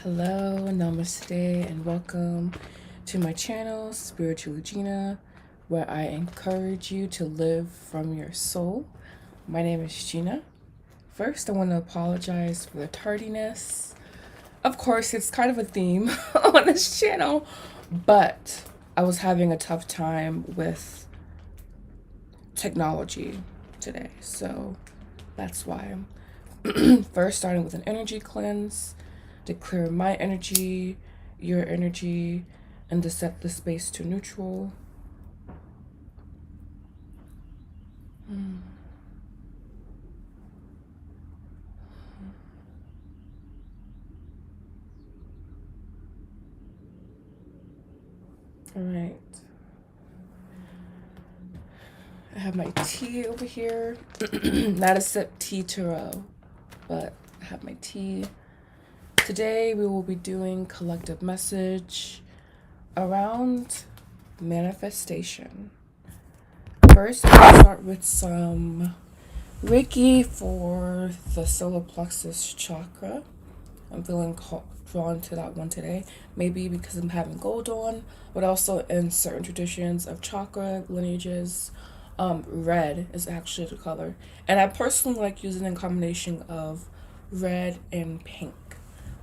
Hello, namaste, and welcome to my channel, Spiritual Gina, where I encourage you to live from your soul. My name is Gina. First, I want to apologize for the tardiness. Of course, it's kind of a theme on this channel, but I was having a tough time with technology today, so that's why I'm first starting with an energy cleanse to clear my energy, your energy, and to set the space to neutral. All right. I have my tea over here. Not a sip tea taro, but I have my tea. Today we will be doing collective message around manifestation. First, we'll start with some reiki for the solar plexus chakra. I'm feeling drawn to that one today. Maybe because I'm having gold on, but also in certain traditions of chakra lineages, red is actually the color. And I personally like using a combination of red and pink.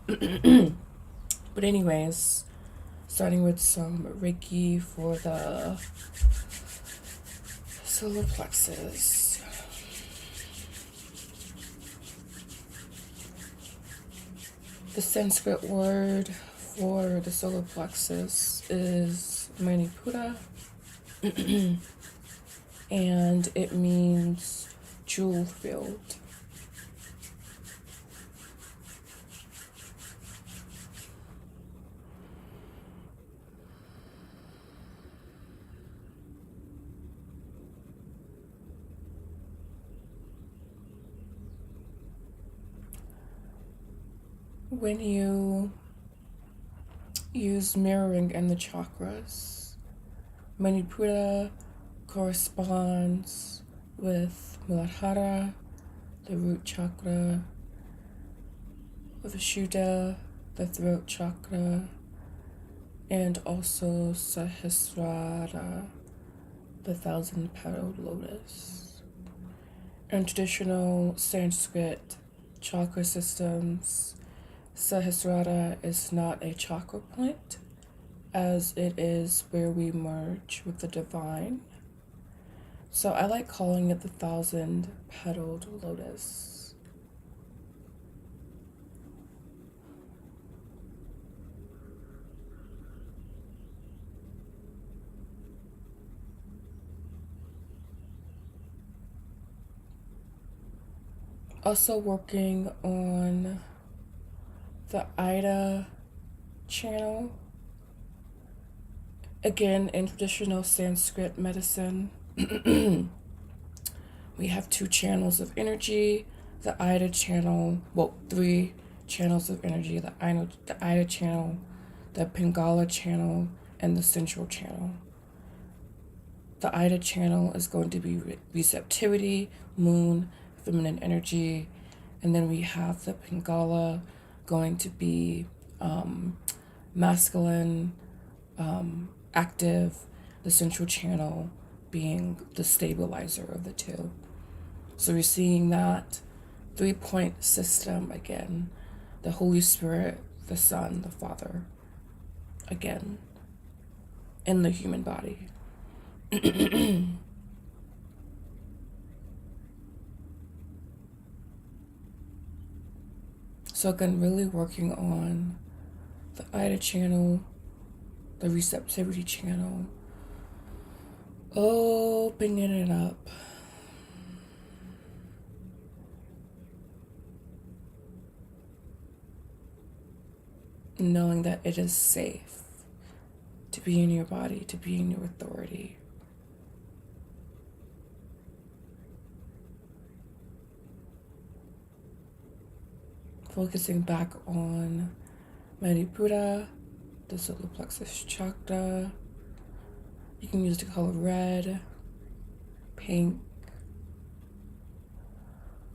But anyways, starting with some reiki for the solar plexus. The Sanskrit word for the solar plexus is Manipura, and it means jewel filled. When you use mirroring in the chakras, Manipura corresponds with Muladhara, the root chakra, Vishuddha, the throat chakra, and also Sahasrara, the thousand-petaled lotus. In traditional Sanskrit chakra systems, Sahasrara is not a chakra point, as it is where we merge with the divine. So I like calling it the thousand-petaled lotus. Also working on the Ida channel. Again, in traditional Sanskrit medicine, we have two channels of energy. The Ida channel, well, three channels of energy. The Ida channel, the Pingala channel, and the Central channel. The Ida channel is going to be receptivity, moon, feminine energy, and then we have the Pingala going to be masculine, active, the Central channel being the stabilizer of the two. So we're seeing that 3-point system again, the Holy Spirit, the Son, the Father, again, in the human body. So again, really working on the Ida channel, the receptivity channel, opening it up. Knowing that it is safe to be in your body, to be in your authority. Focusing back on Manipura, the solar plexus chakra. You can use the color red, pink.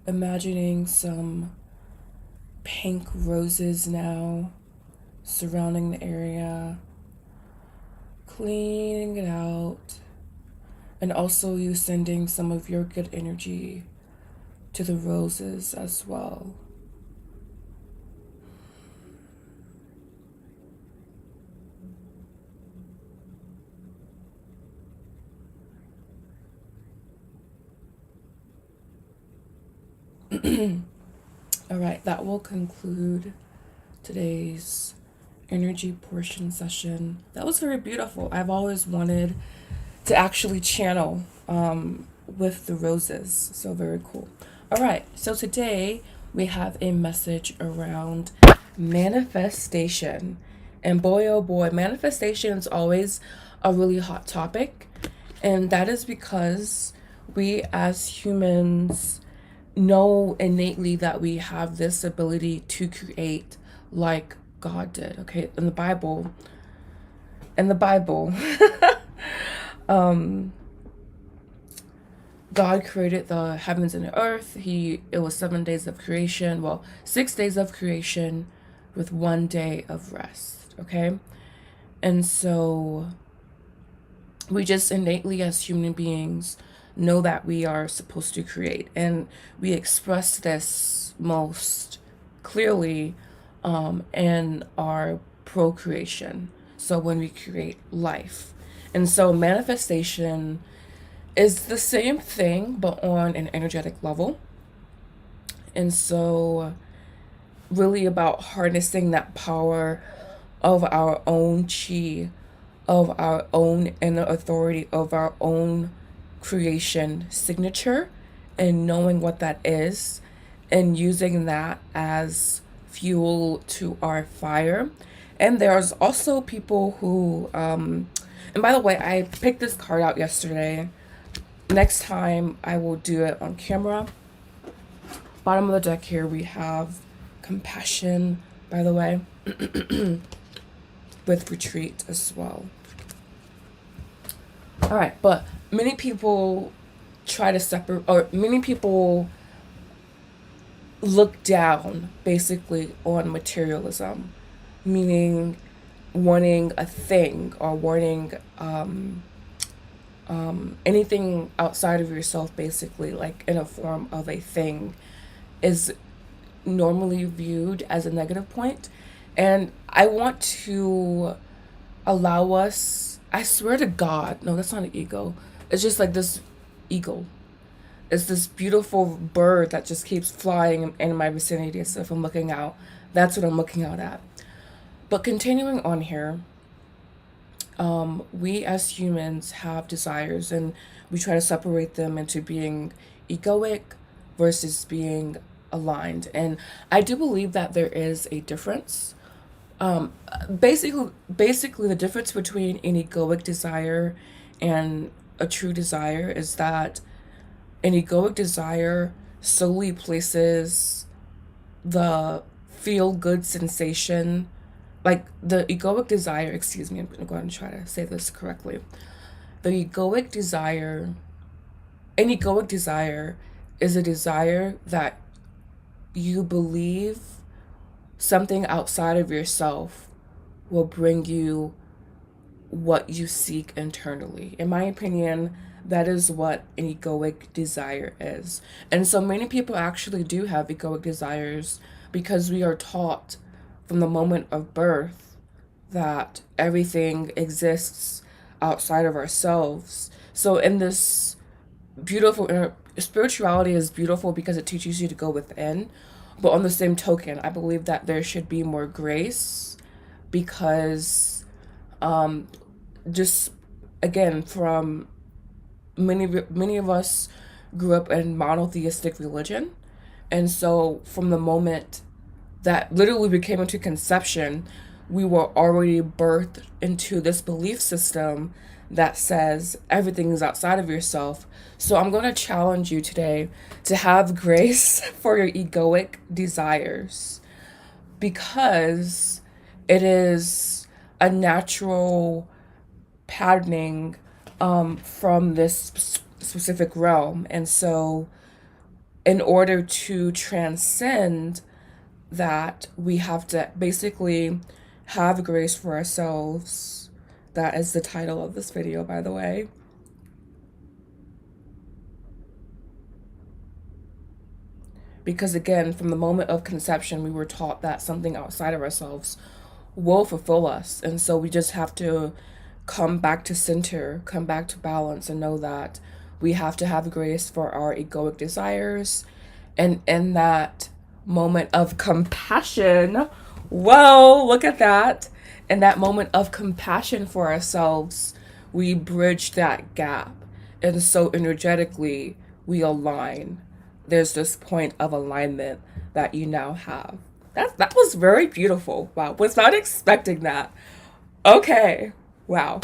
Imagining some pink roses now surrounding the area, cleaning it out, and also you sending some of your good energy to the roses as well. All right, that will conclude today's energy portion session. That was very beautiful. I've always wanted to actually channel with the roses, so very cool. All right, so today we have a message around manifestation. And boy, oh boy, manifestation is always a really hot topic. And that is because we as humans know innately that we have this ability to create like God did. Okay, in the Bible, God created the heavens and the earth. It was 7 days of creation. Well, 6 days of creation with 1 day of rest. Okay, and so we just innately as human beings know that we are supposed to create, and we express this most clearly in our procreation. So when we create life, and so manifestation is the same thing but on an energetic level. And so really about harnessing that power of our own chi, of our own inner authority, of our own creation signature, and knowing what that is and using that as fuel to our fire. And there's also people who and by the way, I picked this card out yesterday. Next time I will do it on camera. Bottom of the deck here we have compassion, by the way, with retreat as well. All right, but many people try to separate, or many people look down basically on materialism, meaning wanting a thing or wanting anything outside of yourself, basically, like in a form of a thing, is normally viewed as a negative point. And I want to allow us, I swear to God, no, that's not an ego. It's just like this eagle. It's this beautiful bird that just keeps flying in my vicinity. So if I'm looking out, that's what I'm looking out at. But continuing on here, we as humans have desires, and we try to separate them into being egoic versus being aligned. And I do believe that there is a difference. Basically, the difference between an egoic desire and a true desire is that an egoic desire solely places the feel good sensation, like the egoic desire, excuse me, I'm going to try to say this correctly. The egoic desire, an egoic desire is a desire that you believe something outside of yourself will bring you what you seek internally. In my opinion, that is what an egoic desire is. And so many people actually do have egoic desires because we are taught from the moment of birth that everything exists outside of ourselves. So in this beautiful spirituality is beautiful because it teaches you to go within. But on the same token, I believe that there should be more grace because just again, from many of us grew up in monotheistic religion. And so from the moment that literally we came into conception, we were already birthed into this belief system that says everything is outside of yourself. So I'm going to challenge you today to have grace for your egoic desires, because it is a natural patterning from this specific realm. And so in order to transcend that, we have to basically have grace for ourselves. That is the title of this video, by the way. Because again, from the moment of conception, we were taught that something outside of ourselves will fulfill us. And so we just have to come back to center, come back to balance, and know that we have to have grace for our egoic desires. And in that moment of compassion, whoa, look at that. In that moment of compassion for ourselves, we bridge that gap. And so energetically, we align. There's this point of alignment that you now have. That was very beautiful. Wow, was not expecting that. Okay, wow.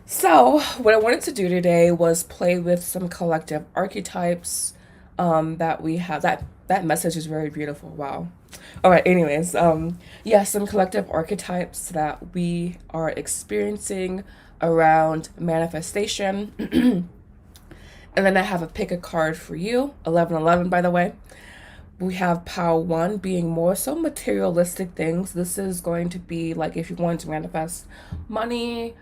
So what I wanted to do today was play with some collective archetypes that we have. That message is very beautiful. Wow. All right. Anyways, yeah, some collective archetypes that we are experiencing around manifestation. And then I have a pick a card for you, 1111, by the way. We have pile 1 being more so materialistic things. This is going to be like if you want to manifest money,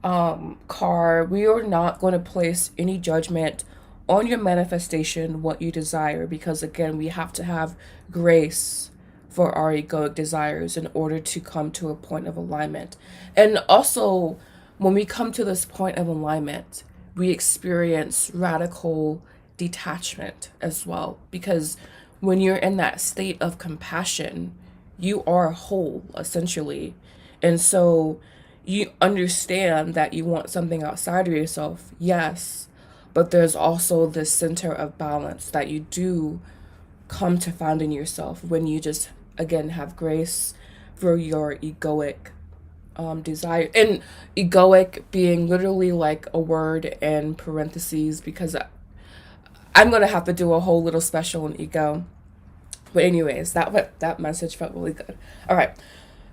car. We are not going to place any judgment on your manifestation, what you desire, because again, we have to have grace for our egoic desires in order to come to a point of alignment. And also, when we come to this point of alignment, we experience radical detachment as well, because when you're in that state of compassion, you are whole essentially. And so you understand that you want something outside of yourself, yes, but there's also this center of balance that you do come to find in yourself when you just again have grace for your egoic desire. And egoic being literally like a word in parentheses, because I'm gonna have to do a whole little special on ego. But anyways, that message felt really good. All right,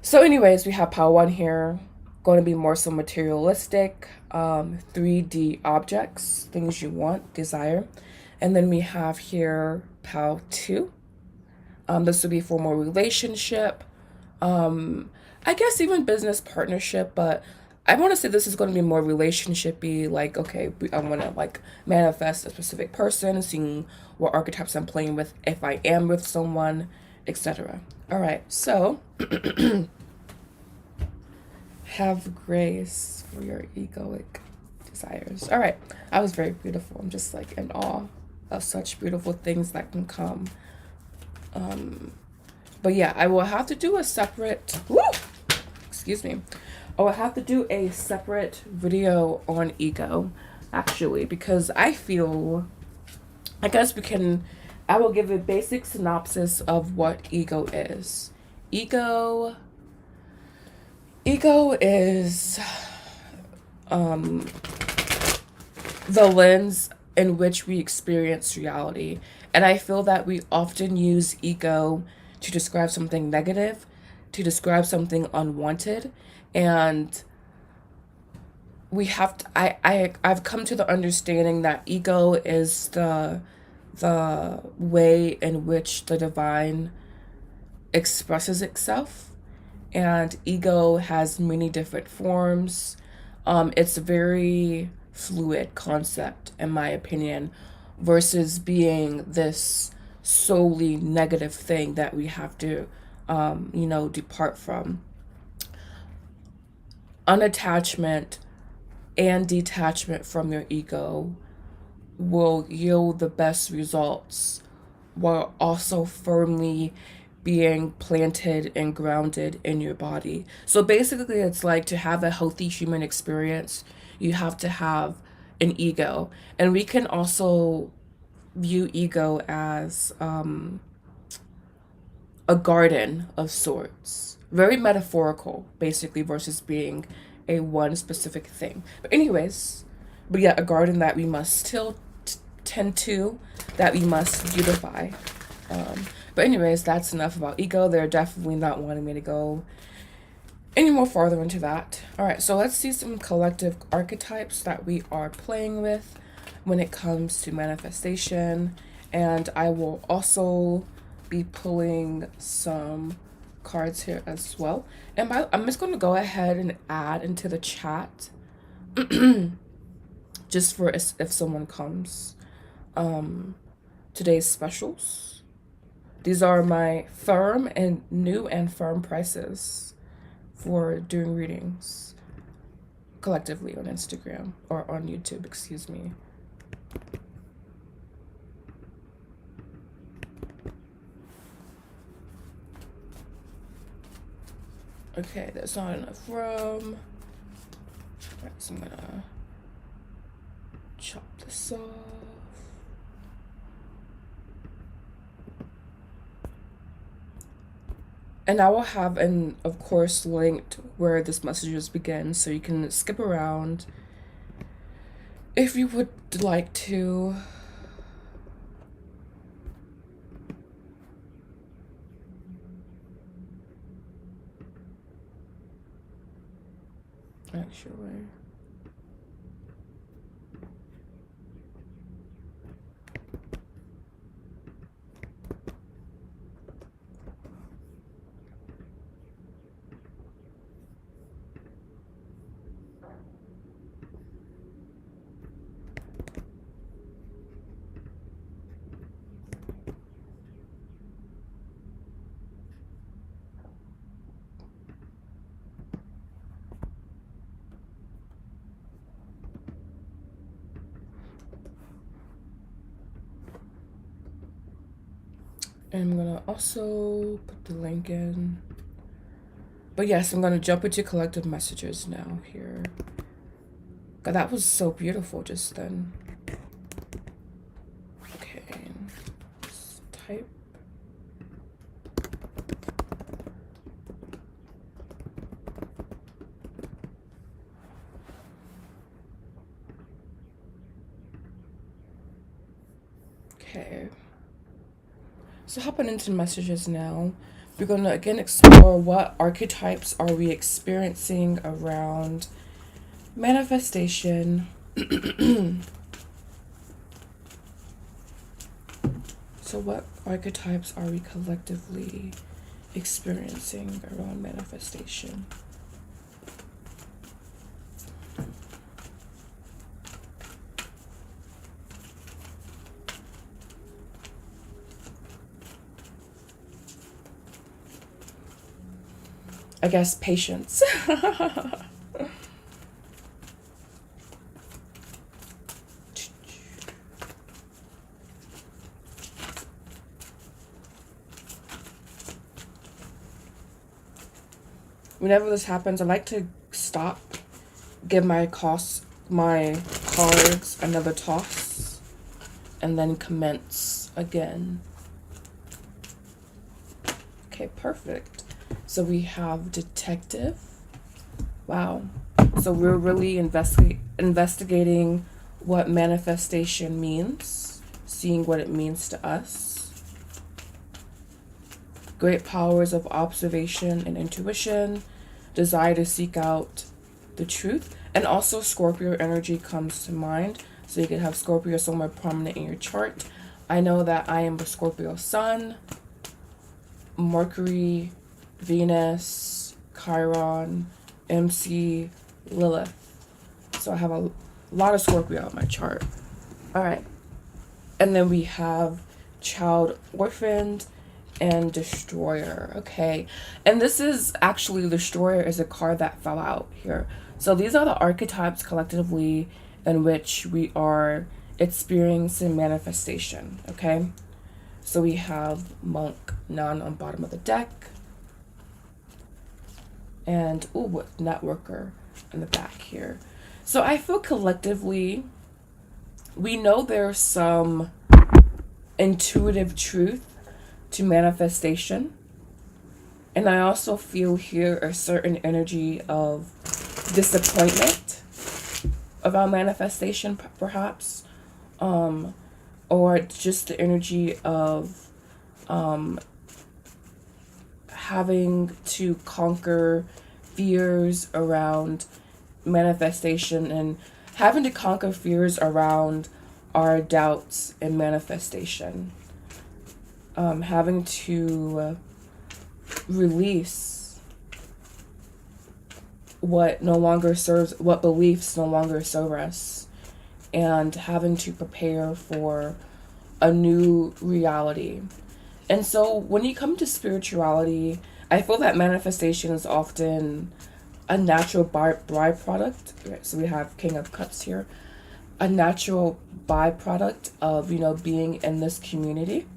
so anyways, we have pile 1 here, going to be more so materialistic, 3D objects, things you want, desire. And then we have here pile 2. This would be for more relationship, I guess even business partnership, but I want to say this is going to be more relationshipy. Like, okay, I want to like manifest a specific person, seeing what archetypes I'm playing with, if I am with someone, etc. All right, so have grace for your egoic desires. All right, that was very beautiful. I'm just like in awe of such beautiful things that can come. But yeah, I will have to do a separate, excuse me. I will have to do a separate video on ego, actually, because I feel, I guess I will give a basic synopsis of what ego is. Ego is the lens in which we experience reality. And I feel that we often use ego to describe something negative, to describe something unwanted. And we have to, I've come to the understanding that ego is the way in which the divine expresses itself. And ego has many different forms. It's a very fluid concept, in my opinion, versus being this solely negative thing that we have to, depart from. Unattachment and detachment from your ego will yield the best results, while also firmly being planted and grounded in your body. So basically, it's like to have a healthy human experience, you have to have an ego. And we can also view ego as a garden of sorts. Very metaphorical, basically, versus being a one specific thing. But yeah, a garden that we must still tend to, that we must beautify. But anyways, that's enough about ego. They're definitely not wanting me to go any more farther into that. All right, so let's see some collective archetypes that we are playing with when it comes to manifestation. And I will also be pulling some cards here as well. And I'm just going to go ahead and add into the chat just for if someone comes. Today's specials. These are my firm and new and firm prices for doing readings collectively on Instagram or on YouTube, excuse me. Okay, there's not enough room. Alright, so I'm gonna chop this off. And I will have, of course, linked where this messages begin, so you can skip around if you would like to. Actually. And I'm gonna also put the link in. But yes, I'm gonna jump into collective messages now here. God, that was so beautiful just then. Okay, let's type. Okay. So hopping into messages now, we're going to again explore what archetypes are we experiencing around manifestation. So what archetypes are we collectively experiencing around manifestation? I guess patience. Whenever this happens, I like to stop, give my cards another toss, and then commence again. Okay, perfect. So we have detective. Wow. So we're really investigating what manifestation means, seeing what it means to us. Great powers of observation and intuition, desire to seek out the truth, and also Scorpio energy comes to mind. So you could have Scorpio somewhere prominent in your chart. I know that I am a Scorpio sun, Mercury, Venus, Chiron, MC, Lilith. So I have a lot of Scorpio on my chart. All right. And then we have child orphaned and destroyer. Okay. And this is actually, destroyer is a card that fell out here. So these are the archetypes collectively in which we are experiencing manifestation. Okay. So we have monk, none on bottom of the deck. And, with networker in the back here. So I feel collectively, we know there's some intuitive truth to manifestation. And I also feel here a certain energy of disappointment about manifestation, perhaps. Or just the energy of having to conquer fears around manifestation and having to conquer fears around our doubts in manifestation. Having to release what beliefs no longer serve us, and having to prepare for a new reality. And so when you come to spirituality, I feel that manifestation is often a natural byproduct. Right, so we have King of Cups here. A natural byproduct of, being in this community.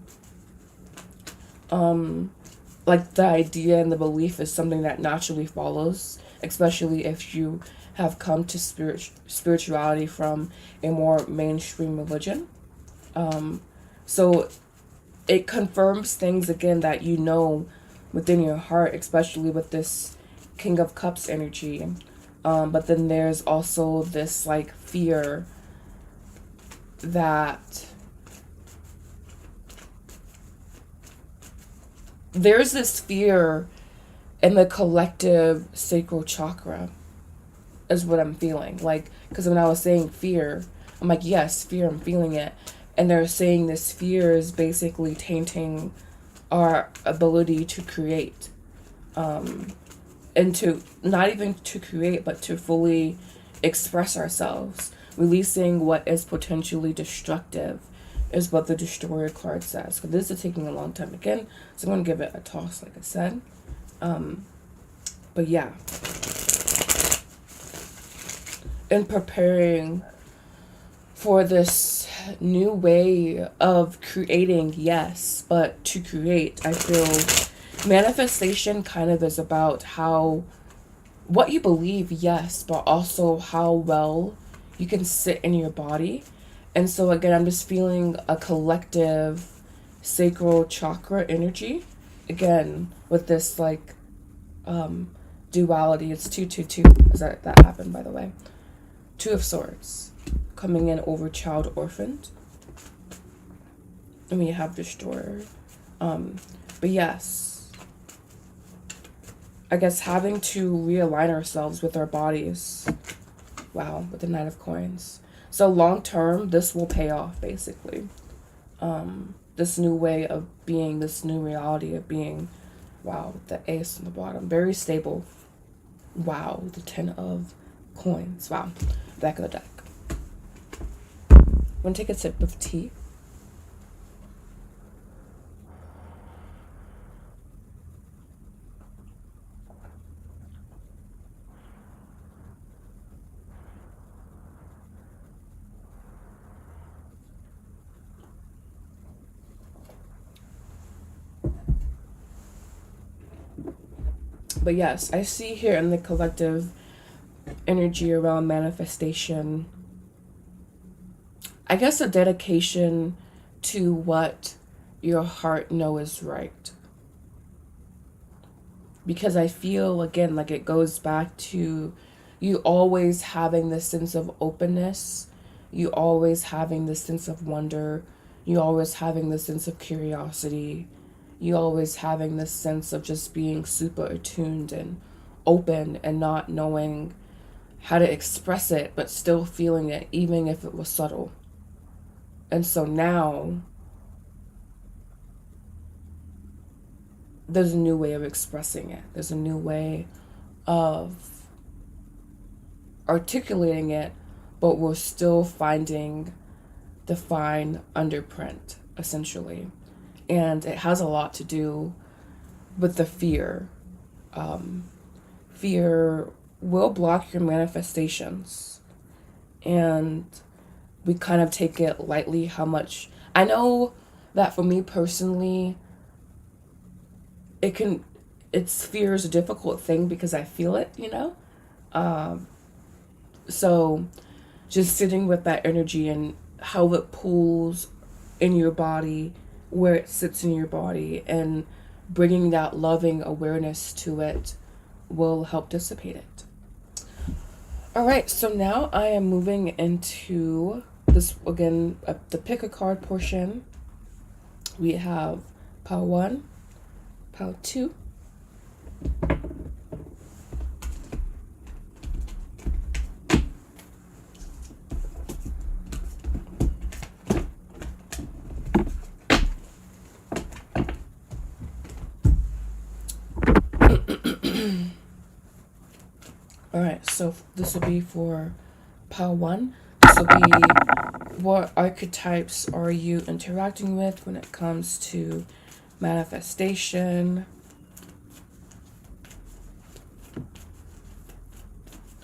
Like the idea and the belief is something that naturally follows, especially if you have come to spirituality from a more mainstream religion. So it confirms things again that within your heart, especially with this King of Cups energy. But then there's also this like fear that there's this fear in the collective sacral chakra is what I'm feeling. Like, because when I was saying fear, I'm like, yes, fear, I'm feeling it. And they're saying this fear is basically tainting our ability to create. And to, not even to create, but to fully express ourselves. Releasing what is potentially destructive is what the Destroyer card says. So this is taking a long time again, so I'm going to give it a toss, like I said. But yeah. In preparing for this new way of creating, yes, but to create, I feel manifestation kind of is about what you believe, yes, but also how well you can sit in your body. And so again, I'm just feeling a collective sacral chakra energy. Again, with this like duality. It's 222. That happened, by the way. Two of Swords coming in over child orphaned. And we have Destroyer. But yes, I guess having to realign ourselves with our bodies. Wow, with the Knight of Coins. So long term, this will pay off, basically. This new way of being, this new reality of being. Wow, the Ace on the bottom. Very stable. Wow, the 10 of Coins. Wow, back of the deck. I'm going to take a sip of tea. But yes, I see here in the collective energy around manifestation, I guess a dedication to what your heart knows is right. Because I feel, again, like it goes back to you always having this sense of openness, you always having this sense of wonder, you always having this sense of curiosity, you always having this sense of just being super attuned and open and not knowing how to express it, but still feeling it, even if it was subtle. And so now, there's a new way of expressing it. There's a new way of articulating it, but we're still finding the fine underprint, essentially. And it has a lot to do with the fear. Fear will block your manifestations. And we kind of take it lightly how much. I know that for me personally, fear is a difficult thing because I feel it, So just sitting with that energy and how it pulls in your body, where it sits in your body, and bringing that loving awareness to it will help dissipate it. All right, so now I am moving into this, again, the pick a card portion. We have pile 1, pile 2, Alright, so this will be for pile 1. This will be, what archetypes are you interacting with when it comes to manifestation?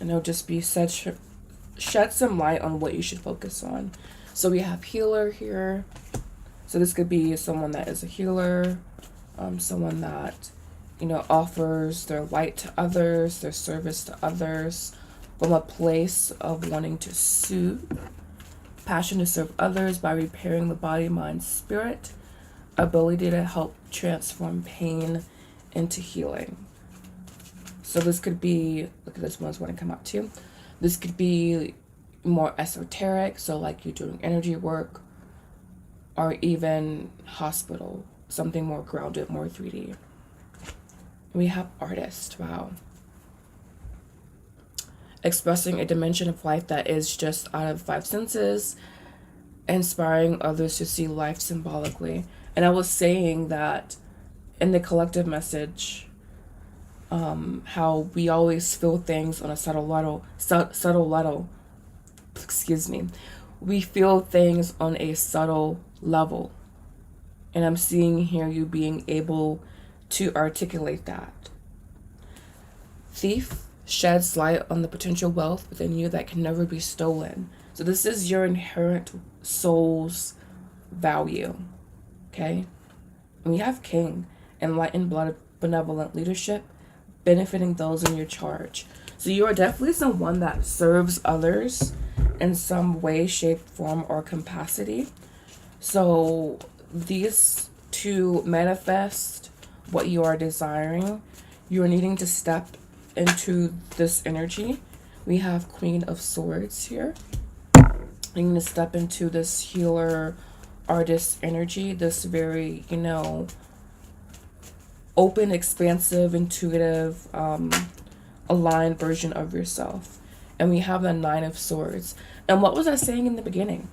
And it'll just be shed some light on what you should focus on. So we have healer here. So this could be someone that is a healer, someone that, offers their light to others, their service to others, from a place of wanting to soothe, passion to serve others by repairing the body, mind, spirit, ability to help transform pain into healing. So this could be, look at this one's want to come out too. This could be more esoteric, so like you're doing energy work, or even hospital, something more grounded, more 3D. We have artist, wow. Expressing a dimension of life that is just out of 5 senses, inspiring others to see life symbolically. And I was saying that in the collective message, how we always feel things on a subtle level. Excuse me. We feel things on a subtle level. And I'm seeing here you being able to articulate that. Thief sheds light on the potential wealth within you that can never be stolen. So this is your inherent soul's value. Okay? And we have king, enlightened, blood, benevolent leadership, benefiting those in your charge. So you are definitely someone that serves others in some way, shape, form, or capacity. So these to manifest what you are desiring, you are needing to step into this energy. We have Queen of Swords here. You need to step into this healer, artist energy, this very, open, expansive, intuitive, aligned version of yourself. And we have the 9 of Swords. And what was I saying in the beginning?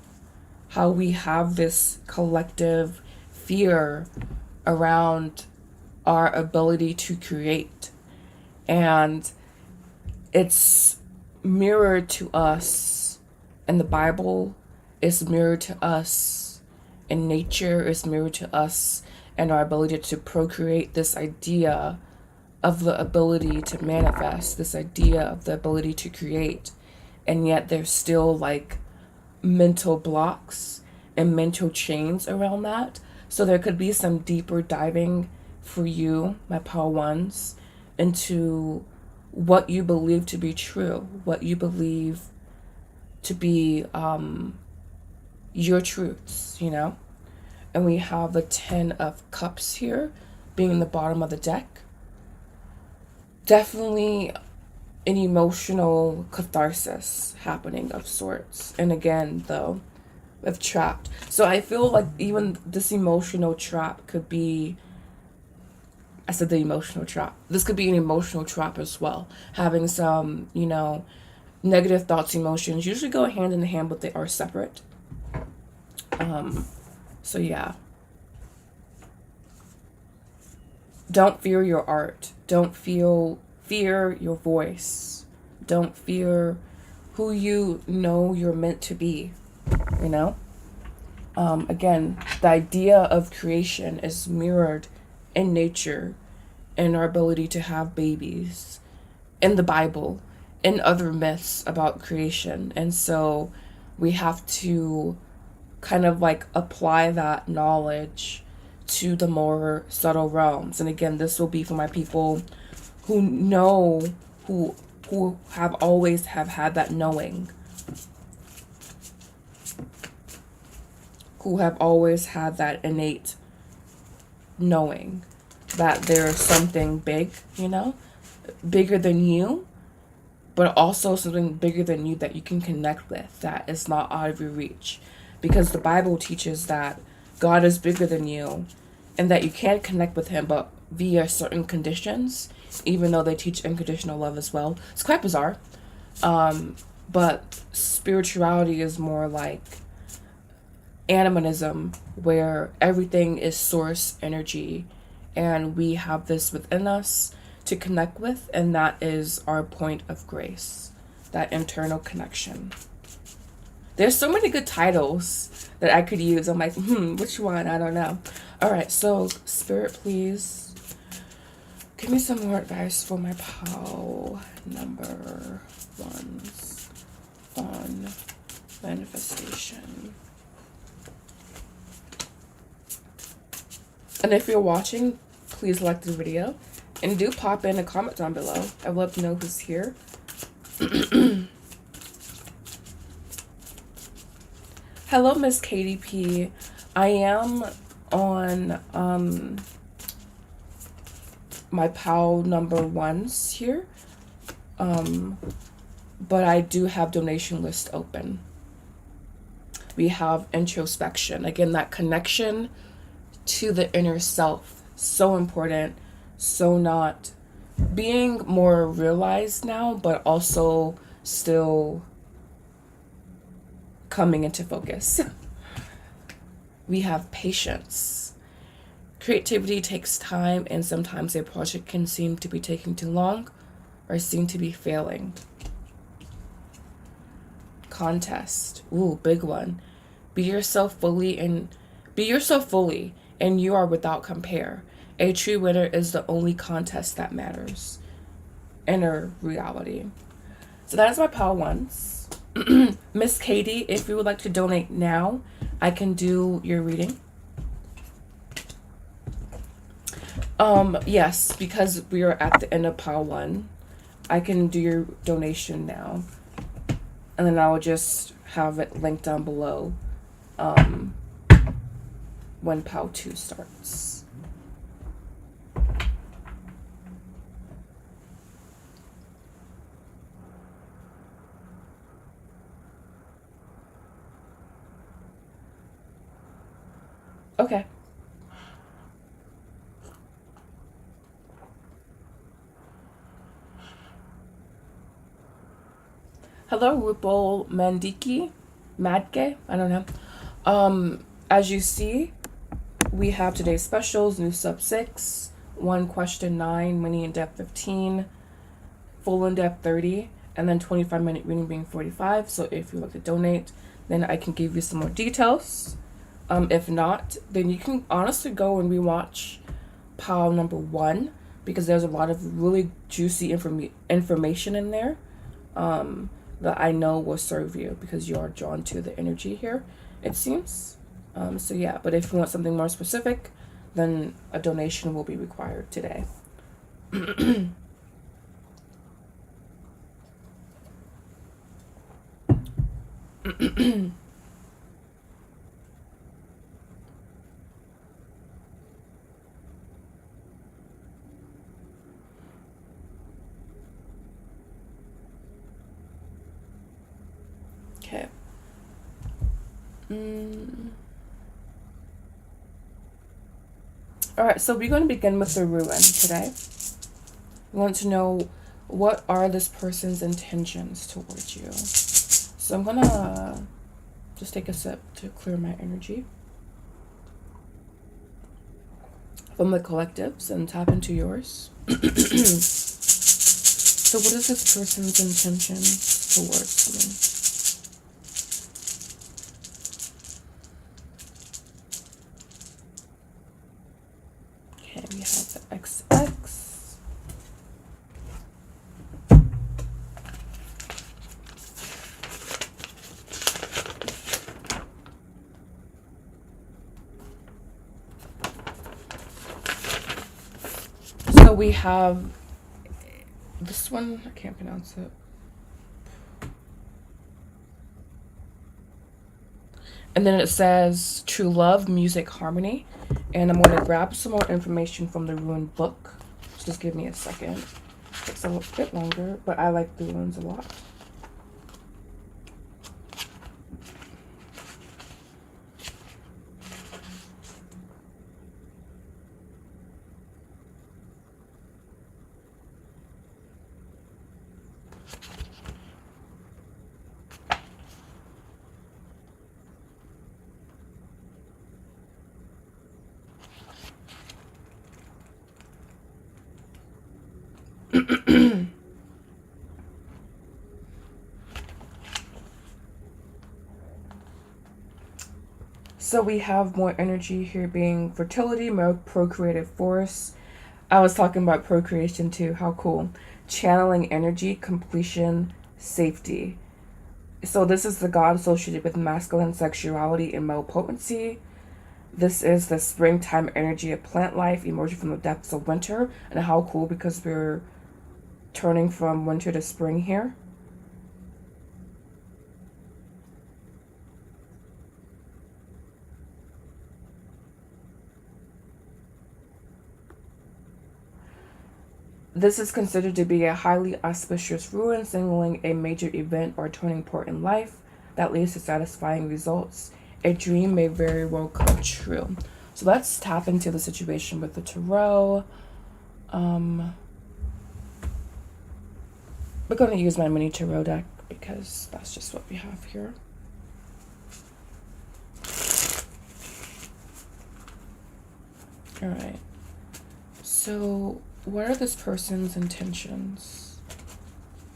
How we have this collective fear around our ability to create. And it's mirrored to us in the Bible, it's mirrored to us in nature, it's mirrored to us and our ability to procreate, this idea of the ability to manifest, this idea of the ability to create. And yet there's still like mental blocks and mental chains around that. So there could be some deeper diving for you, my power ones, into what you believe to be true, what you believe to be your truths, And we have the 10 of Cups here, being the bottom of the deck. Definitely an emotional catharsis happening of sorts. And again, though, with trapped. So I feel like even this emotional trap could be, I said the emotional trap. This could be an emotional trap as well. Having some, negative thoughts, emotions usually go hand in hand, but they are separate. So yeah. Don't fear your art. Don't fear your voice. Don't fear who you know you're meant to be. Again, the idea of creation is mirrored in nature, in our ability to have babies, in the Bible, in other myths about creation. And so we have to kind of like apply that knowledge to the more subtle realms. And again, this will be for my people who know, who have always have had that knowing, who have always had that innate knowing that there's something big, bigger than you, but also something bigger than you that you can connect with, that is not out of your reach. Because the Bible teaches that God is bigger than you and that you can't connect with him but via certain conditions, even though they teach unconditional love as well. It's quite bizarre. But spirituality is more like animism, where everything is source energy and we have this within us to connect with, and that is our point of grace, that internal connection. There's so many good titles that I could use. I'm like, which one? I don't know. All right, so Spirit, please give me some more advice for my pal number ones on manifestation. And if you're watching, please like the video and do pop in a comment down below. I'd love to know who's here. Hello, Miss KDP. I am on my pal number ones here, but I do have donation list open. We have introspection, again, that connection to the inner self, so important, so not being more realized now, but also still coming into focus. We have patience. Creativity takes time, and sometimes a project can seem to be taking too long or seem to be failing. Contest. Ooh, big one. Be yourself fully, and you are without compare. A true winner is the only contest that matters. Inner reality. So that is my pal ones. Miss Katie, if you would like to donate now, I can do your reading. Yes, because we are at the end of pile 1, I can do your donation now. And then I will just have it linked down below when pile 2 starts. Okay. Hello, Rupal Madke, I don't know. As you see, we have today's specials: new sub 6, 1 question 9, mini in depth 15, full in depth 30, and then 25-minute reading being 45. So if you like to donate, then I can give you some more details. If not, then you can honestly go and rewatch pile number 1, because there's a lot of really juicy information in there that I know will serve you, because you are drawn to the energy here, it seems. So yeah, but if you want something more specific, then a donation will be required today. Okay. Alright, so we're going to begin with the rune today. We want to know, what are this person's intentions towards you? So I'm going to just take a sip to clear my energy from the collectives and tap into yours. So what is this person's intentions towards you? Okay, we have the XX. So we have this one, I can't pronounce it. And then it says true love, music, harmony. And I'm going to grab some more information from the rune book. Just give me a second. It takes a little bit longer, but I like the runes a lot. So we have more energy here being fertility, more procreative force. I was talking about procreation too. How cool. Channeling energy, completion, safety. So this is the god associated with masculine sexuality and male potency. This is the springtime energy of plant life emerging from the depths of winter. And how cool, because we're turning from winter to spring here. This is considered to be a highly auspicious rune, signaling a major event or turning point in life that leads to satisfying results. A dream may very well come true. So let's tap into the situation with the tarot. We're going to use my mini tarot deck because that's just what we have here. All right. So what are this person's intentions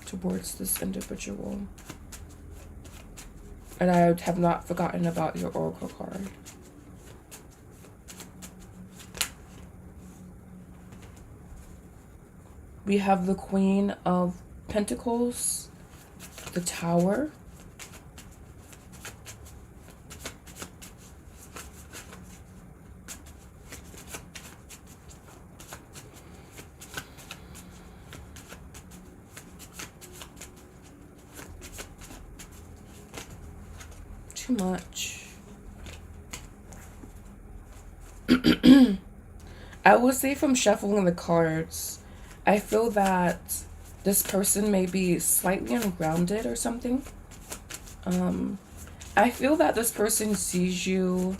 towards this individual? And I have not forgotten about your oracle card. We have the Queen of Pentacles, the Tower, too much. I would say from shuffling the cards, I feel that this person may be slightly ungrounded or something. I feel that this person sees you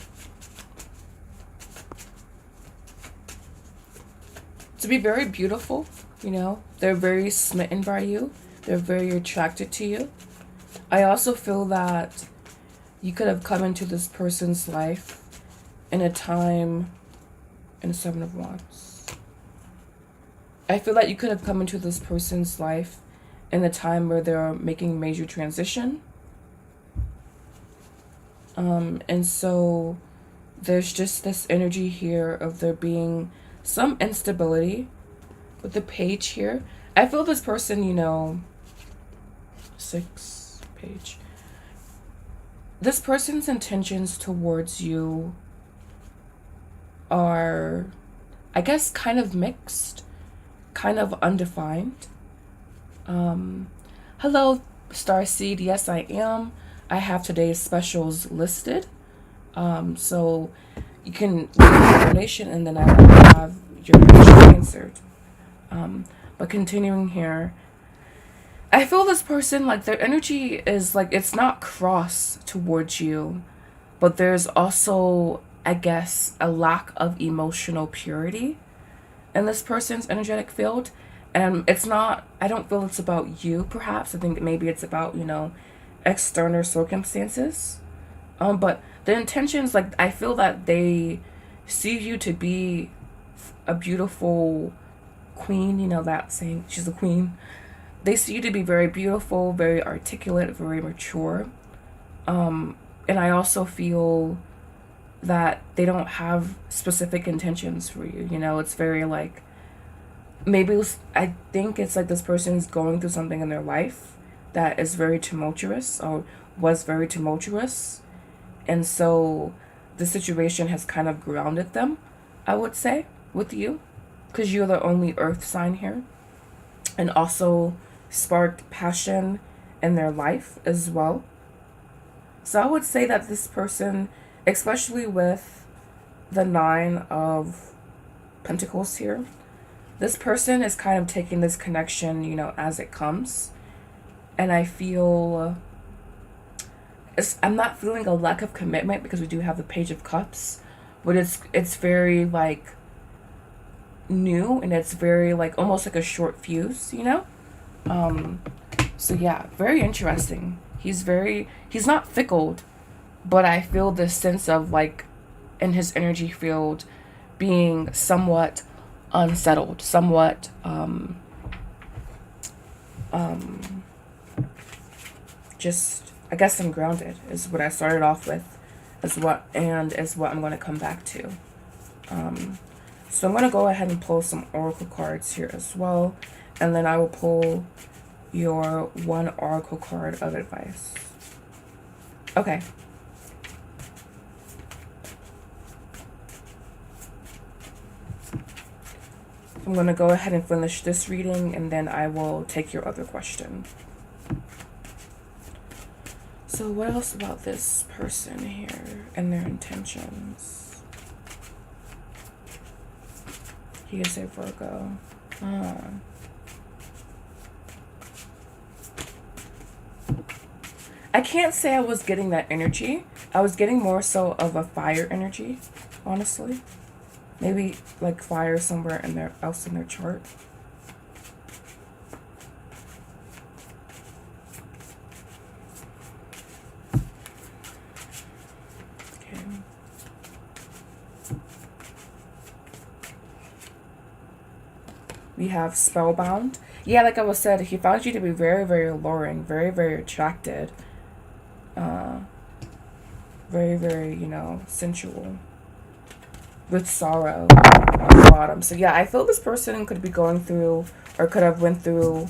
to be very beautiful, you know. They're very smitten by you. They're very attracted to you. I also feel that you could have come into this person's life in a time in the Seven of Wands. I feel like you could have come into this person's life in a time where they're making major transition. And so there's just this energy here of there being some instability with the page here. I feel this person, you know, 6 page. This person's intentions towards you are, I guess, kind of mixed, kind of undefined. Hello, Starseed. Yes, I am. I have today's specials listed. So you can leave a donation and then I will have your question answered. But continuing here, I feel this person, like, their energy is like, it's not cross towards you, but there's also, I guess, a lack of emotional purity in this person's energetic field. And it's not, I don't feel it's about you, perhaps. I think maybe it's about, you know, external circumstances. But the intentions, like, I feel that they see you to be a beautiful queen, you know, that saying, she's a queen. They see you to be very beautiful, very articulate, very mature. And I also feel that they don't have specific intentions for you. You know, it's very like, maybe I think it's like this person's going through something in their life that is very tumultuous or was very tumultuous. And so the situation has kind of grounded them, I would say, with you, because you're the only earth sign here, and also sparked passion in their life as well. So I would say that this person, especially with the 9 of Pentacles here, this person is kind of taking this connection, you know, as it comes. And I feel, I'm not feeling a lack of commitment because we do have the Page of Cups, but it's very like new, and it's very like almost like a short fuse, you know? So yeah, very interesting. He's not fickle, but I feel this sense of like in his energy field being somewhat unsettled, somewhat just, I guess, ungrounded is what I started off with is what I'm going to come back to. So I'm going to go ahead and pull some oracle cards here as well, and then I will pull your one oracle card of advice. Okay. I'm going to go ahead and finish this reading, and then I will take your other question. So what else about this person here and their intentions? He is a Virgo. I can't say I was getting that energy. I was getting more so of a fire energy, honestly. Maybe like fire somewhere else in their chart. Okay. We have spellbound. Yeah, like I was said, he found you to be very, very alluring, very, very attracted. Very, very, sensual. With sorrow on the bottom. So yeah, I feel this person could be going through, or could have went through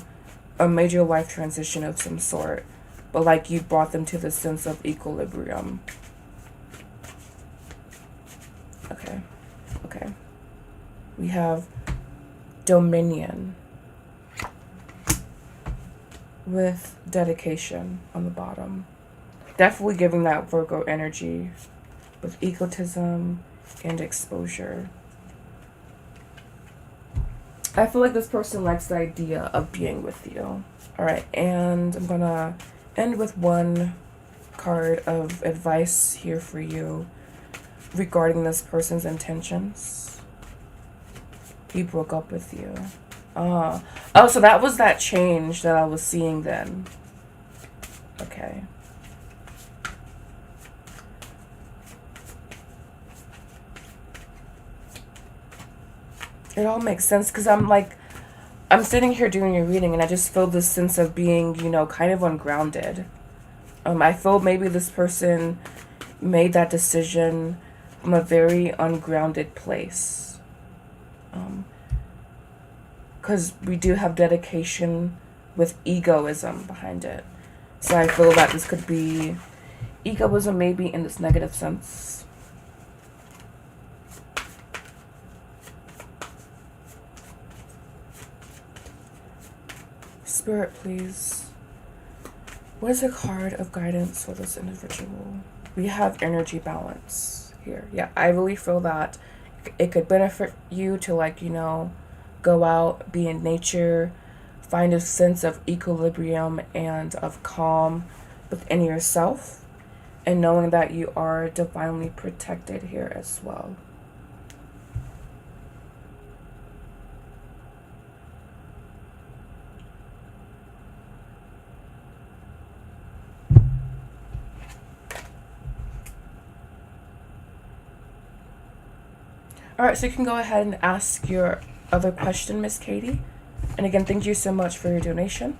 a major life transition of some sort. But like you brought them to the sense of equilibrium. Okay. Okay. We have dominion. With dedication on the bottom. Definitely giving that Virgo energy with egotism and exposure. I feel like this person likes the idea of being with you. Alright, and I'm gonna end with one card of advice here for you regarding this person's intentions. He broke up with you. Oh, so that was that change that I was seeing then. Okay. It all makes sense because I'm sitting here doing your reading and I just feel this sense of being, kind of ungrounded. I feel maybe this person made that decision from a very ungrounded place. Because we do have dedication with egoism behind it. So I feel that this could be egoism maybe in this negative sense. Spirit, please. What is a card of guidance for this individual? We have energy balance here. Yeah, I really feel that it could benefit you to go out, be in nature, find a sense of equilibrium and of calm within yourself, and knowing that you are divinely protected here as well. Alright, so you can go ahead and ask your other question, Miss Katie. And again, thank you so much for your donation.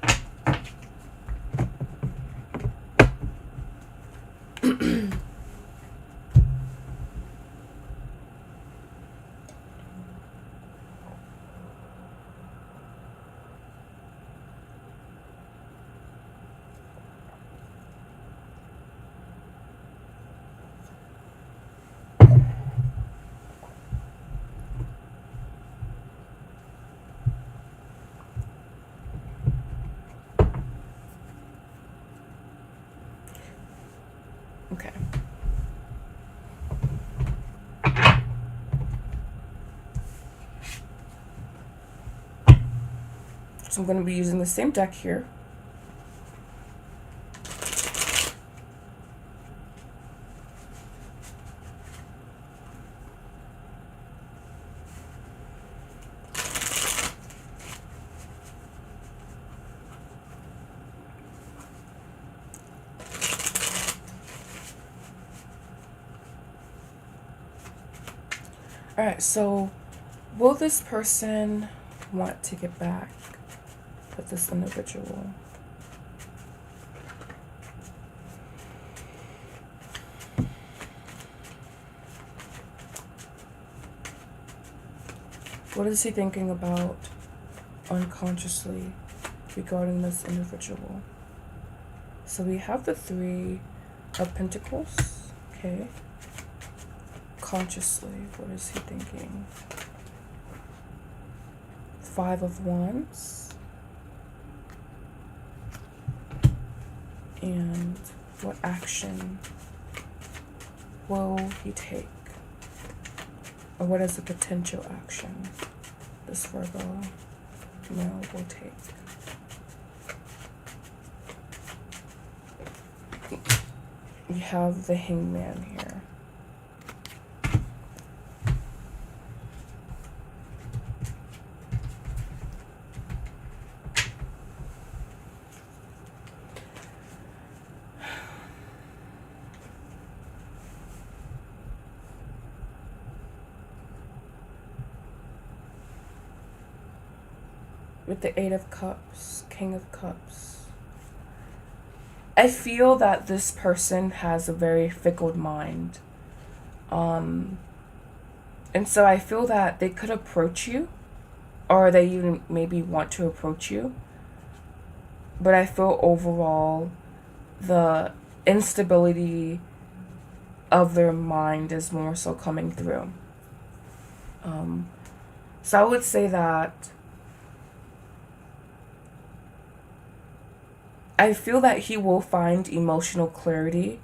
Okay. So I'm going to be using the same deck here. Alright, so will this person want to get back with this individual? What is he thinking about unconsciously regarding this individual? So we have the Three of Pentacles. Okay. Consciously, what is he thinking? Five of Wands. And what action will he take? Or what is the potential action this Virgo male will take? We have the Hangman here. With the Eight of Cups, King of Cups. I feel that this person has a very fickle mind. And so I feel that they could approach you, or they even maybe want to approach you. But I feel overall the instability of their mind is more so coming through. So I would say that I feel that he will find emotional clarity.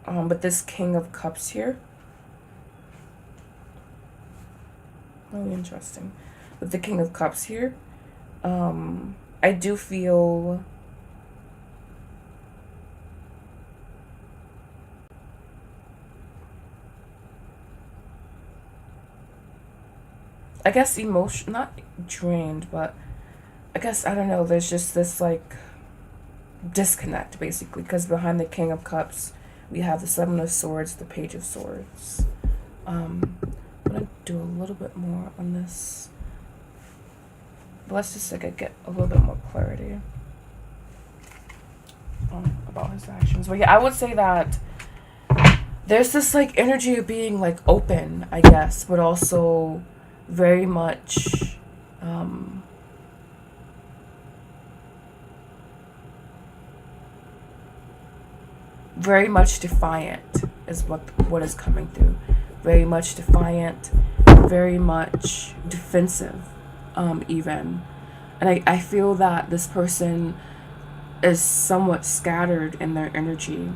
But this King of Cups here, really interesting. With the King of Cups here, I do feel I guess not drained, but I guess, I don't know, there's just this like disconnect basically, because behind the King of Cups we have the Seven of Swords, the Page of Swords. I'm gonna do a little bit more on this, but let's just like get a little bit more clarity about his actions. But yeah, I would say that there's this like energy of being like open, I guess, but also very much very much defiant is what is coming through. Very much defiant, very much defensive, even. And I feel that this person is somewhat scattered in their energy.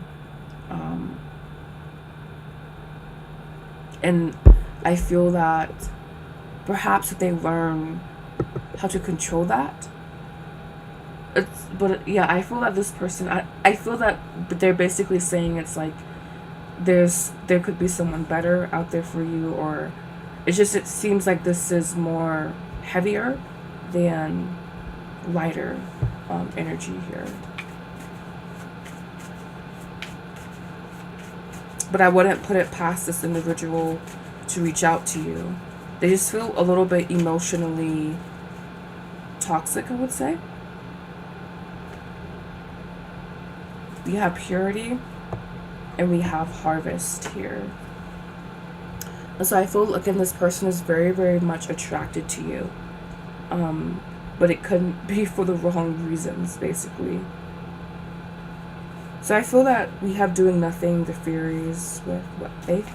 And I feel that perhaps if they learn how to control that, but yeah, I feel that this person, I feel that they're basically saying it's like there could be someone better out there for you, or it seems like this is more heavier than lighter energy here. But I wouldn't put it past this individual to reach out to you. They just feel a little bit emotionally toxic, I would say. We have Purity and we have Harvest here. And so I feel, again, this person is very, very much attracted to you. But it couldn't be for the wrong reasons, basically. So I feel that we have Doing Nothing, the Fairies, with what, Faith?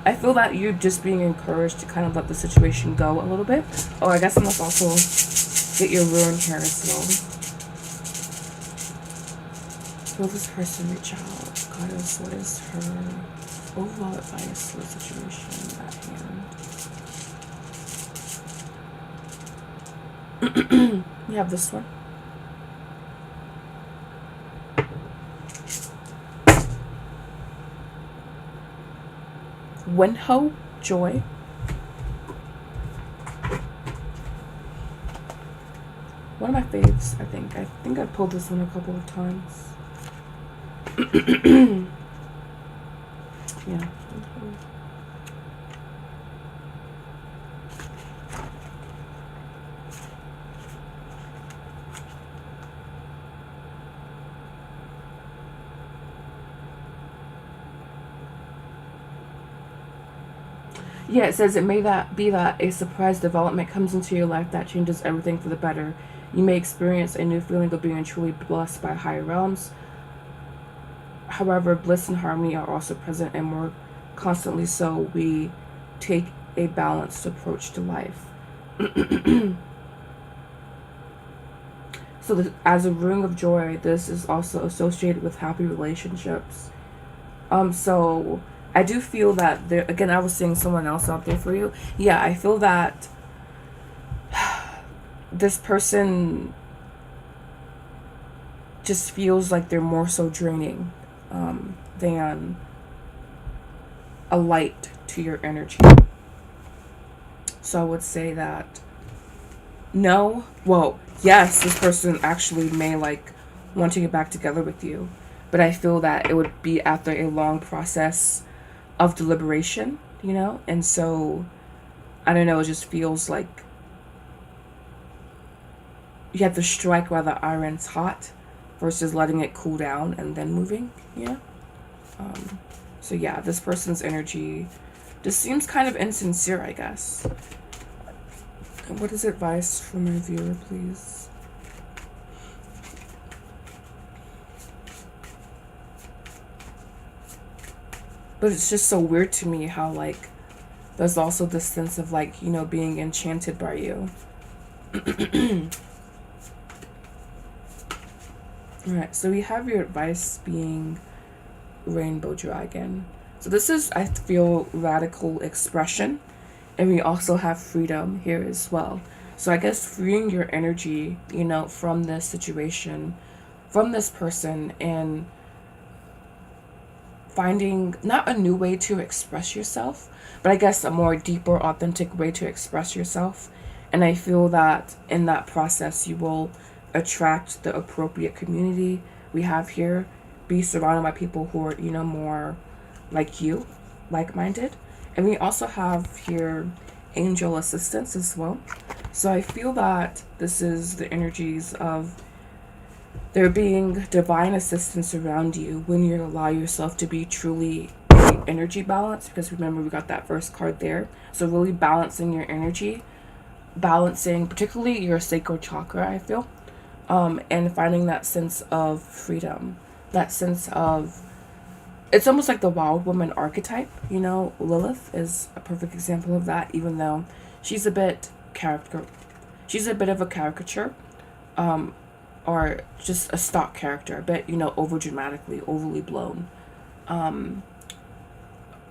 I feel that you're just being encouraged to kind of let the situation go a little bit. Oh, I guess I must also get your rune here as well. Will this person reach out? Goddess, what is her overall advice for the situation at hand? We have this one. Wenho, Joy. One of my faves, I think. I think I pulled this one a couple of times. Yeah. Yeah, it says it may that be that a surprise development comes into your life that changes everything for the better. You may experience a new feeling of being truly blessed by higher realms. However, bliss and harmony are also present and more constantly so. We take a balanced approach to life. So, as a rune of joy, this is also associated with happy relationships. So I do feel that there. Again, I was seeing someone else out there for you. Yeah, I feel that this person just feels like they're more so draining than a light to your energy. So I would say that no. Well, yes, this person actually may like want to get back together with you, but I feel that it would be after a long process of deliberation, you know? And so I don't know, it just feels like you have to strike while the iron's hot versus letting it cool down and then moving, you know? So yeah, this person's energy just seems kind of insincere, I guess. What is advice for my viewer, please? But it's just so weird to me how, like, there's also this sense of, like, you know, being enchanted by you. Alright, so we have your advice being Rainbow Dragon. So this is, I feel, radical expression. And we also have freedom here as well. So I guess freeing your energy, you know, from this situation, from this person, and finding not a new way to express yourself, but I guess a more deeper, authentic way to express yourself. And I feel that in that process, you will attract the appropriate community we have here. Be surrounded by people who are, you know, more like you, like-minded. And we also have here angel assistance as well. So I feel that this is the energies of there being divine assistance around you when you allow yourself to be truly in energy balance. Because remember, we got that first card there. So really balancing your energy, balancing particularly your sacral chakra, I feel, and finding that sense of freedom, that sense of, it's almost like the wild woman archetype, you know. Lilith is a perfect example of that, even though she's a bit of a caricature, or just a stock character, a bit, you know, over dramatically, overly blown.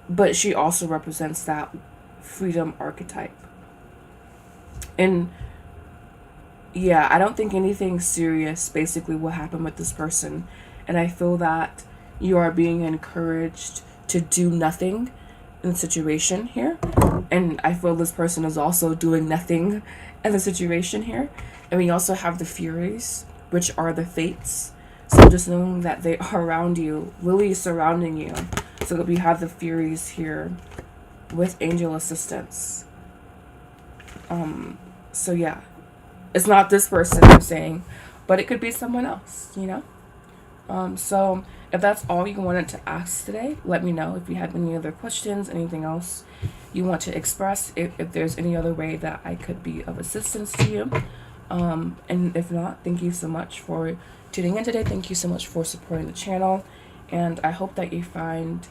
But she also represents that freedom archetype. And yeah, I don't think anything serious basically will happen with this person. And I feel that you are being encouraged to do nothing in the situation here. And I feel this person is also doing nothing in the situation here. And we also have the Furies, which are the fates. So just knowing that they are around you, really surrounding you. So that we have the Furies here with angel assistance. So yeah, it's not this person I'm saying, but it could be someone else, you know? So if that's all you wanted to ask today, let me know. If you have any other questions, anything else you want to express, if there's any other way that I could be of assistance to you. And if not, thank you so much for tuning in today. Thank you so much for supporting the channel. And I hope that you find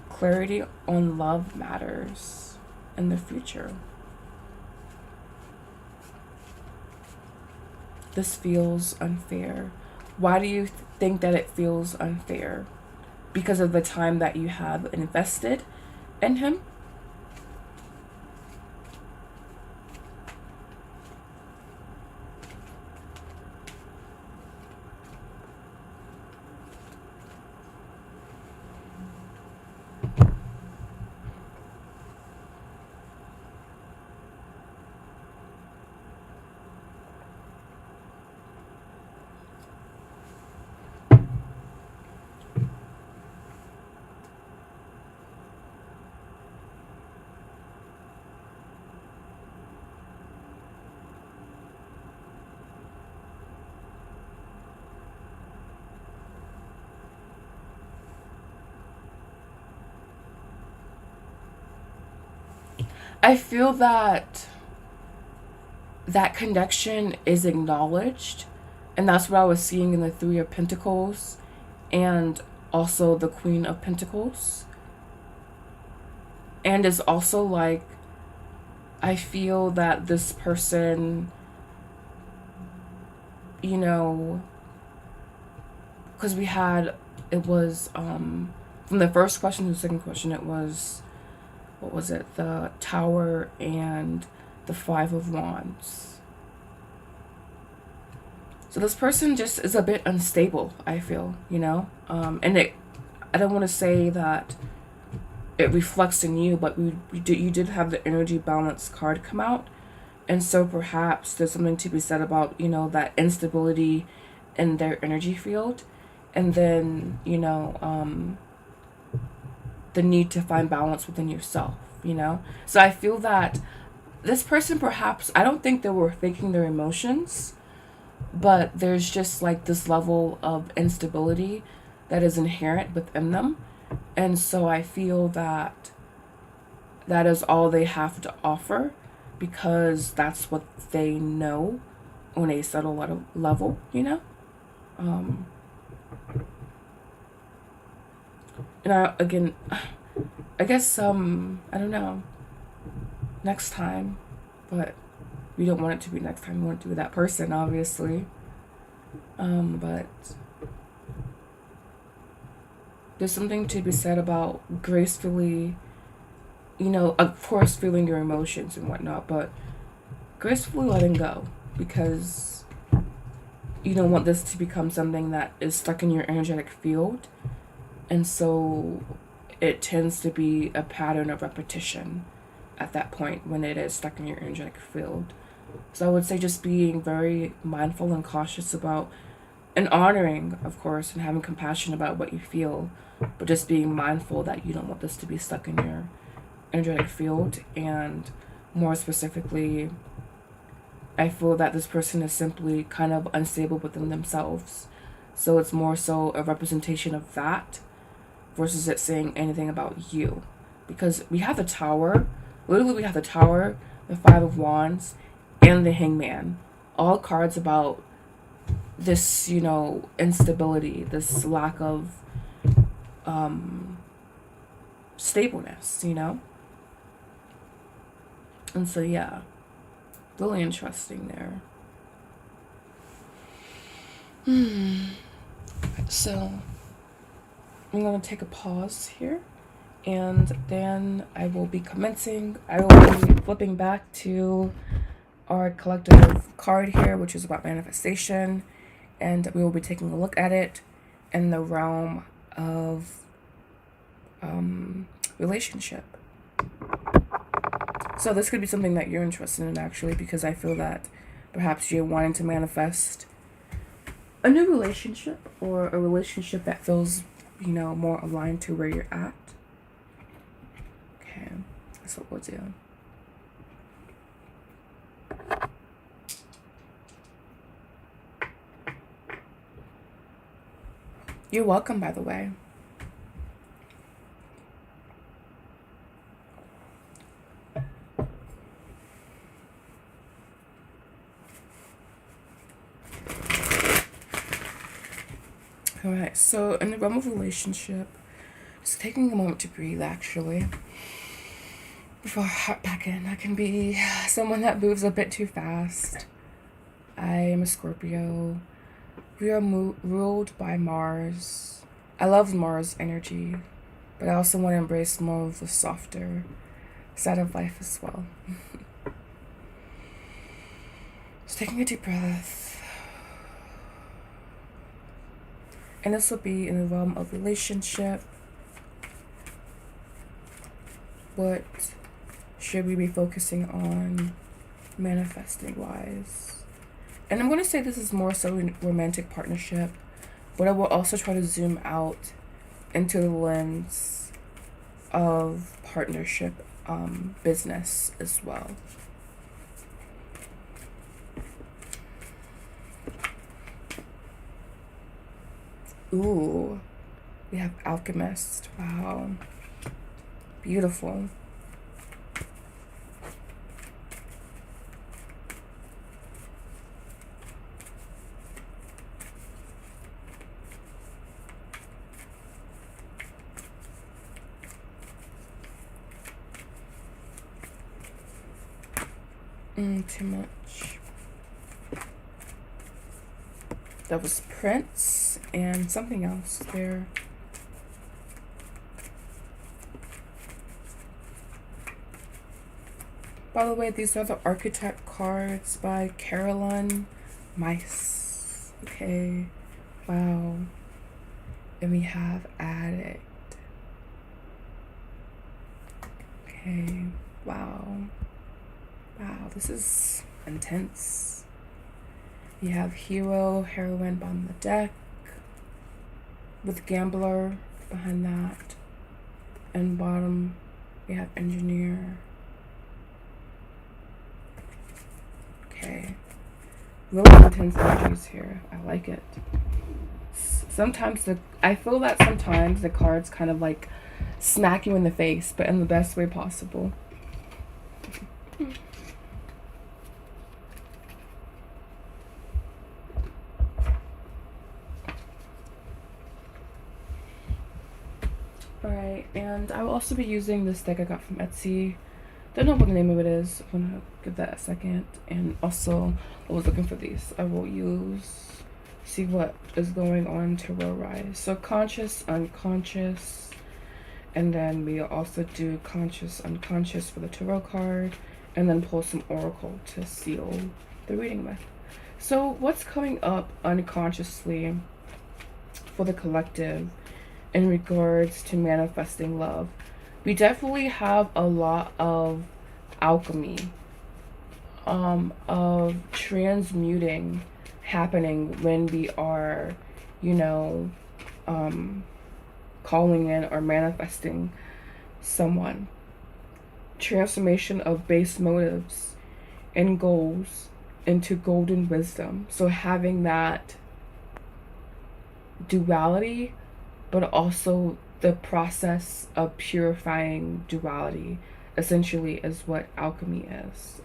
clarity on love matters in the future. This feels unfair. Why do you think that it feels unfair? Because of the time that you have invested in him? I feel that that connection is acknowledged, and that's what I was seeing in the Three of Pentacles and also the Queen of Pentacles. And it's also like, I feel that this person, you know, because we had, it was, from the first question to the second question, it was, what was it? The Tower and the Five of Wands. So this person just is a bit unstable, I feel, you know? And I don't want to say that it reflects in you, but you did have the energy balance card come out. And so perhaps there's something to be said about, you know, that instability in their energy field. And then, you know, the need to find balance within yourself, you know? So I feel that this person perhaps, I don't think they were faking their emotions, but there's just like this level of instability that is inherent within them. And so I feel that that is all they have to offer, because that's what they know on a subtle level, you know? And I guess, I don't know, next time, but we don't want it to be next time. We want it to be that person, obviously. But there's something to be said about gracefully, you know, of course, feeling your emotions and whatnot, but gracefully letting go, because you don't want this to become something that is stuck in your energetic field. And so it tends to be a pattern of repetition at that point when it is stuck in your energetic field. So I would say just being very mindful and cautious about, and honoring, of course, and having compassion about what you feel, but just being mindful that you don't want this to be stuck in your energetic field. And more specifically, I feel that this person is simply kind of unstable within themselves. So it's more so a representation of that versus it saying anything about you. Because we have the Tower, literally we have the Tower, the Five of Wands, and the Hangman. All cards about this, you know, instability, this lack of stableness, you know? And so, yeah, really interesting there. So, I'm going to take a pause here, and then I will be I will be flipping back to our collective card here, which is about manifestation, and we will be taking a look at it in the realm of relationship. So this could be something that you're interested in, actually, because I feel that perhaps you're wanting to manifest a new relationship, or a relationship that feels, you know, more aligned to where you're at. Okay, that's what we'll do. You're welcome, by the way. Alright, so in the realm of relationship, just taking a moment to breathe, actually, before I hop back in. I can be someone that moves a bit too fast. I am a Scorpio. We are ruled by Mars. I love Mars energy, but I also want to embrace more of the softer side of life as well. Just taking a deep breath. And this will be in the realm of relationship. What should we be focusing on manifesting wise? And I'm going to say this is more so in romantic partnership, but I will also try to zoom out into the lens of partnership, business as well. Ooh, we have Alchemist. Wow. Beautiful. Too much. That was Prince and something else there. By the way, these are the Architect cards by Caroline Mice. Okay. Wow. And we have Addict. Okay. Wow. Wow, this is intense. We have Hero, Heroine on the deck, with Gambler behind that. And bottom, we have Engineer. Okay. Really intense energies here. I like it. Sometimes I feel that sometimes the cards kind of like smack you in the face, but in the best way possible. Alright, and I will also be using this deck I got from Etsy. Don't know what the name of it is. I'm gonna give that a second. And also, I was looking for these. I will see what is going on Tarot Rise. So conscious, unconscious, and then we also do conscious, unconscious for the tarot card, and then pull some oracle to seal the reading with. So what's coming up unconsciously for the collective in regards to manifesting love? We definitely have a lot of alchemy, of transmuting happening when we are, calling in or manifesting someone. Transformation of base motives and goals into golden wisdom. So having that duality, but also the process of purifying duality essentially is what alchemy is.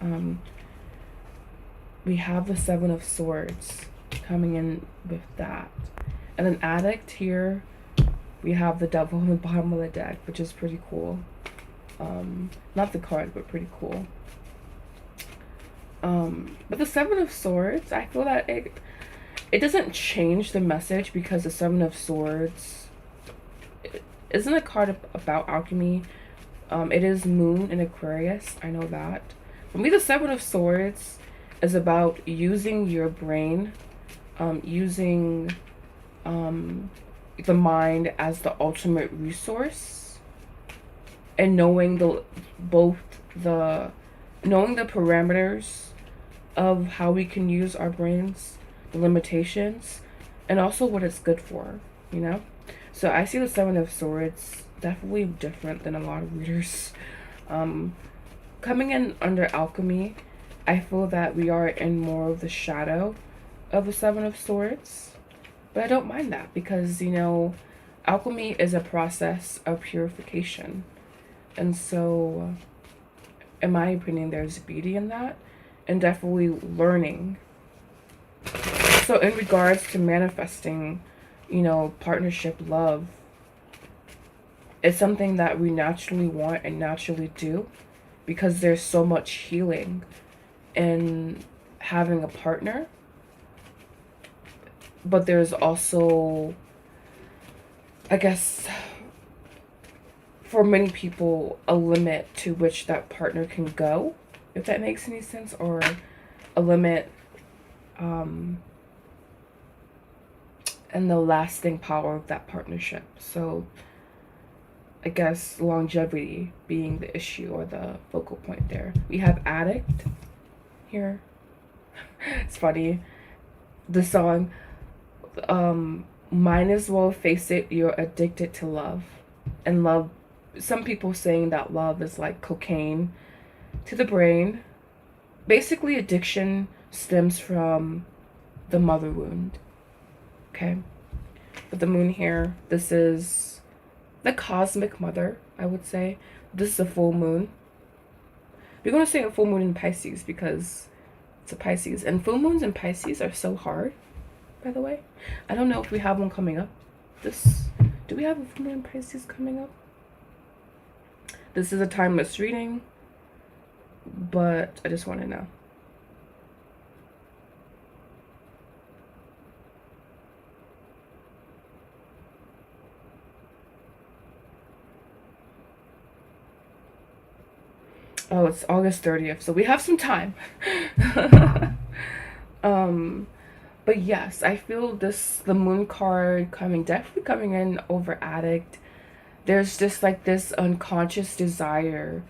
We have the Seven of Swords coming in with that. And an Addict here, we have the Devil on the bottom of the deck, which is pretty cool. Not the card, but pretty cool. But the Seven of Swords, I feel that it doesn't change the message, because the Seven of Swords isn't a card about alchemy. It is Moon in Aquarius, I know that. For me, the Seven of Swords is about using your brain, using the mind as the ultimate resource, and knowing the parameters of how we can use our brains, the limitations, and also what it's good for, So I see the Seven of Swords definitely different than a lot of readers. Coming in under alchemy, I feel that we are in more of the shadow of the Seven of Swords. But I don't mind that, because, alchemy is a process of purification. And so, in my opinion, there's beauty in that, and definitely learning. So in regards to manifesting, partnership, love, it's something that we naturally want and naturally do, because there's so much healing in having a partner. But there's also, I guess, for many people, a limit to which that partner can go, if that makes any sense, or a limit and the lasting power of that partnership. So I guess longevity being the issue or the focal point there. We have Addict here. It's funny. The song, might as well face it, you're addicted to love. And love, some people saying that love is like cocaine to the brain. Basically, addiction stems from the mother wound. Okay? But the moon here, this is the cosmic mother, I would say. This is a full moon. We're going to say a full moon in Pisces because it's a Pisces. And full moons in Pisces are so hard, by the way. I don't know if we have one coming up. Do we have a full moon in Pisces coming up? This is a timeless reading, but I just want to know. Oh, it's August 30th, so we have some time. um, but yes, I feel the moon card definitely coming in over addict. There's just like this unconscious desire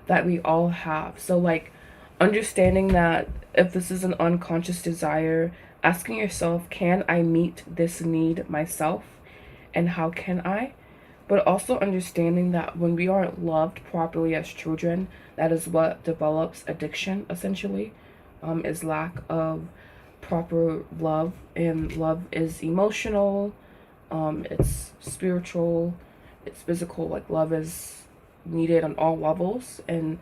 that we all have. So like understanding that if this is an unconscious desire, asking yourself, can I meet this need myself? And how can I? But also understanding that when we aren't loved properly as children, that is what develops addiction essentially, is lack of proper love. And love is emotional, it's spiritual, it's physical. Like love is needed on all levels, and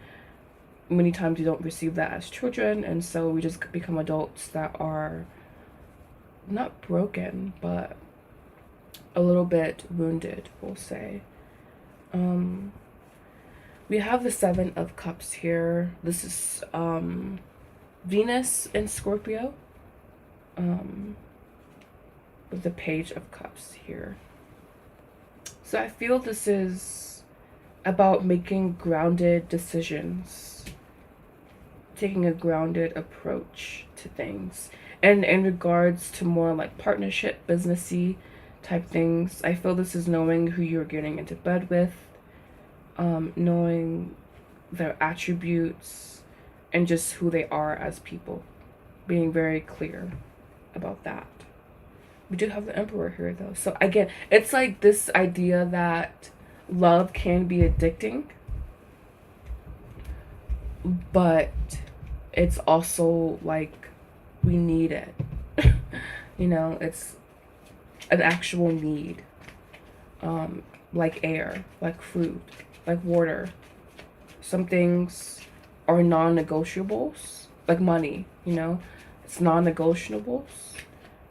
many times we don't receive that as children, and so we just become adults that are not broken, but a little bit wounded, we'll say. We have the Seven of Cups here. This is Venus in Scorpio, with the Page of Cups here. So I feel this is about making grounded decisions, taking a grounded approach to things. And in regards to more like partnership, businessy type things, I feel this is knowing who you're getting into bed with, knowing their attributes and just who they are as people, being very clear about that. We do have the Emperor here though. So again, it's like this idea that love can be addicting, but it's also like we need it. You know, it's an actual need. Like air, like food, like water. Some things are non-negotiables, like money, you know, it's non-negotiables.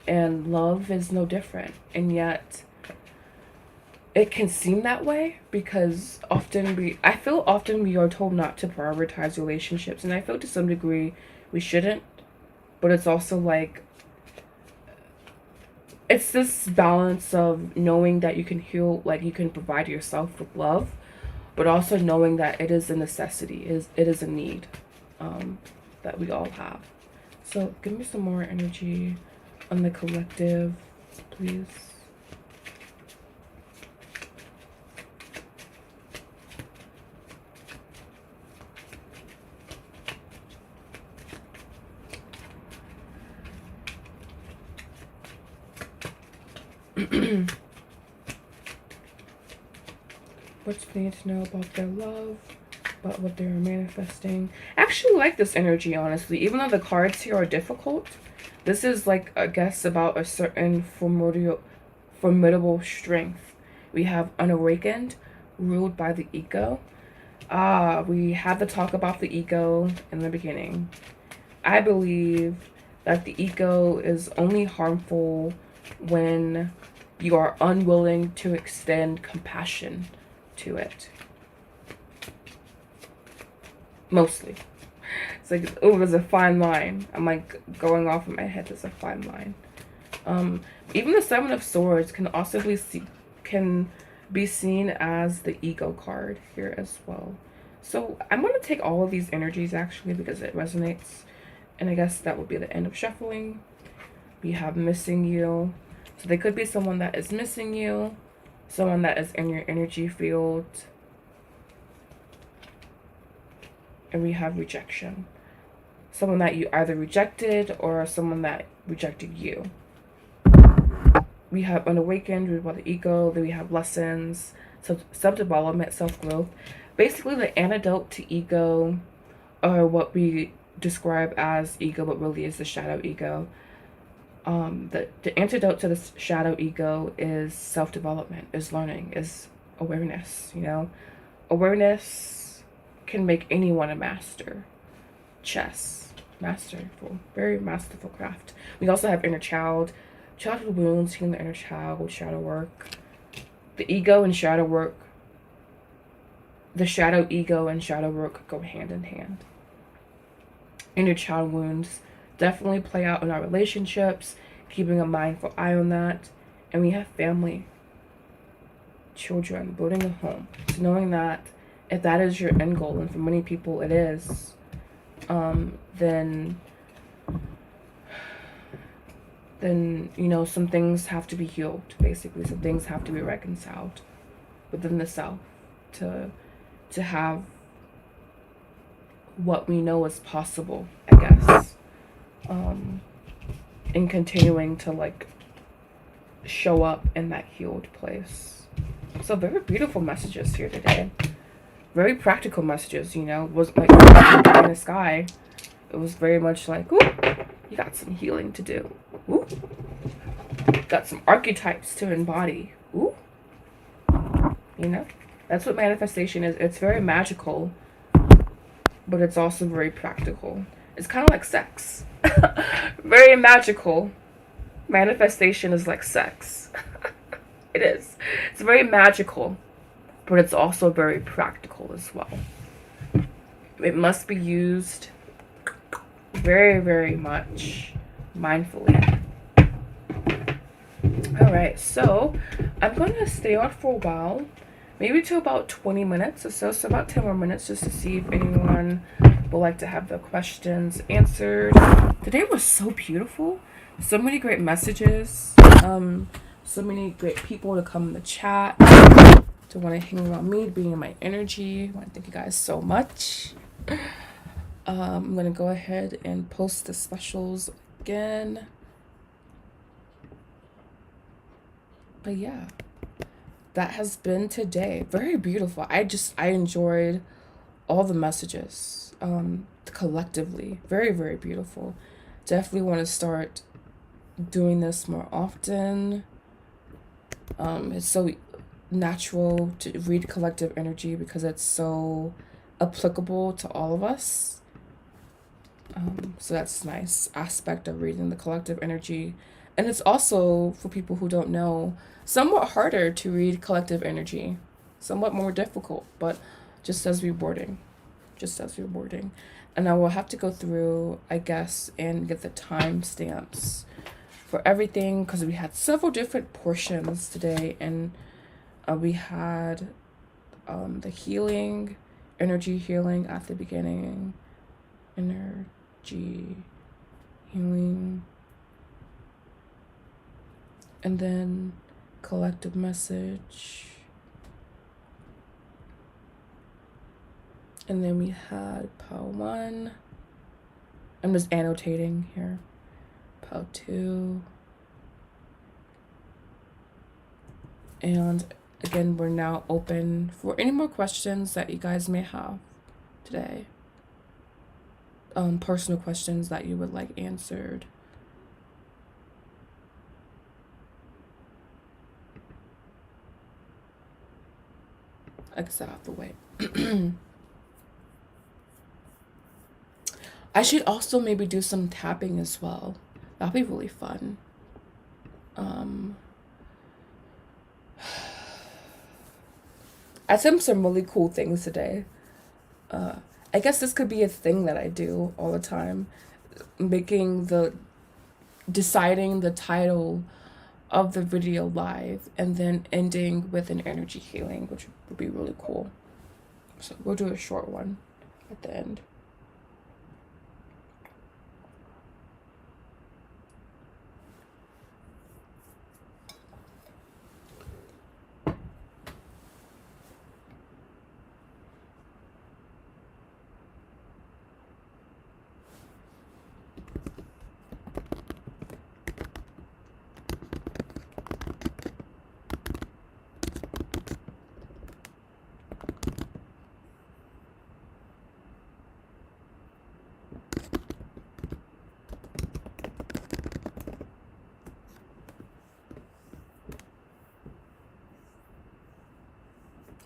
And love is no different. And yet it can seem that way because I feel often we are told not to prioritize relationships, and I feel to some degree we shouldn't, but it's also like it's this balance of knowing that you can heal, like you can provide yourself with love, but also knowing that it is a necessity, it is a need, that we all have. So give me some more energy on the collective, please. What do they need to know about their love, about what they're manifesting? I actually like this energy, honestly. Even though the cards here are difficult, this is like, I guess, about a certain formidable strength. We have unawakened, ruled by the ego. We had to talk about the ego in the beginning. I believe that the ego is only harmful when you are unwilling to extend compassion to it. Mostly. It's like, oh, there's a fine line. I'm like going off in my head, there's a fine line. Even the Seven of Swords can also be seen as the ego card here as well. So I'm going to take all of these energies actually because it resonates. And I guess that will be the end of shuffling. We have missing you. So they could be someone that is missing you, someone that is in your energy field. And we have rejection. Someone that you either rejected or someone that rejected you. We have unawakened, ruled by the ego. Then we have lessons, self-development, self-growth. Basically, the antidote to ego, or what we describe as ego, but really is the shadow ego. The antidote to the shadow ego is self-development, is learning, is awareness, you know. Awareness can make anyone a master. Chess, masterful, very masterful craft. We also have inner child, childhood wounds, healing the inner child, shadow work. The ego and shadow work, the shadow ego and shadow work go hand in hand. Inner child wounds definitely play out in our relationships, keeping a mindful eye on that. And we have family, children, building a home. So knowing that if that is your end goal, and for many people it is, then you know, some things have to be healed. Basically, some things have to be reconciled within the self to have what we know is possible, I guess, in continuing to like show up in that healed place. So very beautiful messages here today. Very practical messages, you know. It wasn't like in the sky. It was very much like, ooh, you got some healing to do. Ooh. Got some archetypes to embody. Ooh. You know? That's what manifestation is. It's very magical, but it's also very practical. It's kind of like sex. Very magical. Manifestation is like sex. It is. It's very magical, but it's also very practical as well. It must be used very, very much mindfully. Alright, so I'm going to stay on for a while, maybe to about 20 minutes or so, so about 10 more minutes, just to see if anyone would like to have their questions answered. Today was so beautiful. So many great messages. So many great people to come in the chat, to want to hang around me, being in my energy. I want to thank you guys so much. I'm going to go ahead and post the specials again. But yeah, that has been today. Very beautiful. I enjoyed all the messages collectively. Very, very beautiful. Definitely want to start doing this more often. It's so natural to read collective energy because it's so applicable to all of us. So that's a nice aspect of reading the collective energy. And it's also, for people who don't know, somewhat harder to read collective energy. Somewhat more difficult, but just as rewarding. And I will have to go through, I guess, and get the timestamps for everything, because we had several different portions today, and we had the healing, energy healing at the beginning, energy healing, and then collective message, and then we had pile 1. I'm just annotating here. Pile 2. And again, we're now open for any more questions that you guys may have today. Personal questions that you would like answered. I guess that out the way. I should also maybe do some tapping as well. That'll be really fun. I said some really cool things today. I guess this could be a thing that I do all the time. Deciding the title of the video live and then ending with an energy healing, which would be really cool. So we'll do a short one at the end.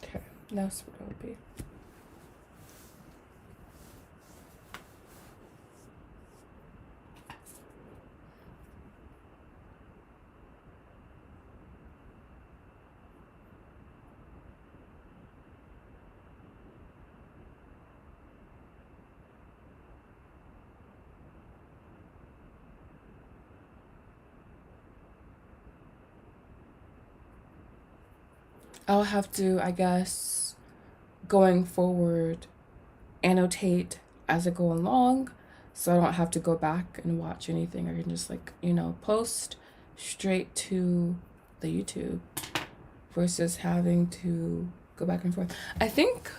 Okay, that's what it'll be. I'll have to, I guess, going forward, annotate as I go along, so I don't have to go back and watch anything. I can just like, post straight to the YouTube versus having to go back and forth. I think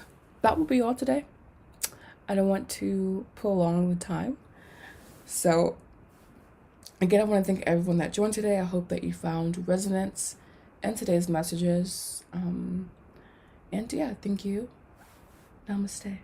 that will be all today. I don't want to prolong the time. So again, I want to thank everyone that joined today. I hope that you found resonance in today's messages. And yeah, thank you. Namaste.